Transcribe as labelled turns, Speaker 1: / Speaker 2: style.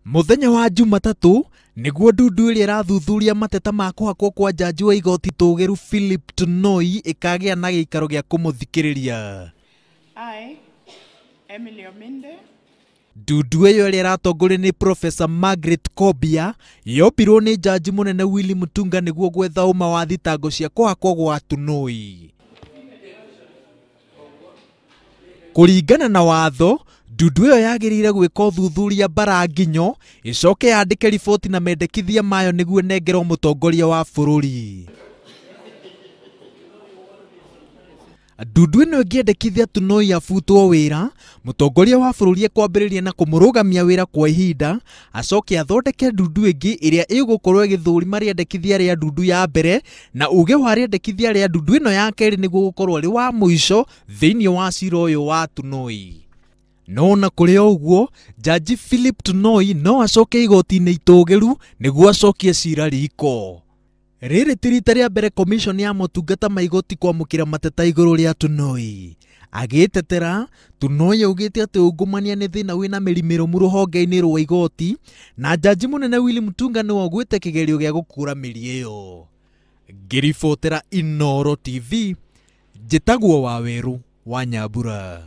Speaker 1: Muthenya wa Jumatatu niguo ndundu iria irathuthuria mateta ma kuhakwo kwa jaji wa igoti tugiru Philip Tunoi ikagia na giikaro gia kumuthikiriria.
Speaker 2: I, Emily Ominde.
Speaker 1: Ndundu iyo iria iratongorio ni Professor Margaret Kobia yombirwo ni jaji munene Willy Mutunga niguo gwetha uma wa thitango cia kuhakwo gwa Tunoi. Kuringana na watho, ndundu iyo yagirire gwika uthuthuria baranginyo icoke yandike riboti na mendekithia mayo niguo nengerwo mutongoria wa bururi. Ndundu ino ingiendekithia Tunoi abutwo wira, mutongoria wa bururi ekwambiriria na kumurugamia wira kwa ihinda, acoke athondeke ndundu ingi iria igukorwo igithurima riendekithia ria ndundu ya mbere na uge wa riendekithia ria ndundu ino ya keri niguo gukorwo ri wa muico thiini wa cira uyu wa Tunoi. No na kuri uguo, jaji Philip Tunoi no acoke igoti-ini itugiru niguo acokie cira riko. Riri ti rita ria mbere commission ya motungata ma igoti kwamukira mateta iguru ria Tunoi. Agitetera, Tunoi augite ati ungumania ni thina wina mirimirumu ruhonge-ini rwa igoti na jaji munene Willy Mutunga ni ogwite kigerio gia gukura miri iyo. Ngiribotera Inooro TV, njitagwo Waweru wa Nyambura.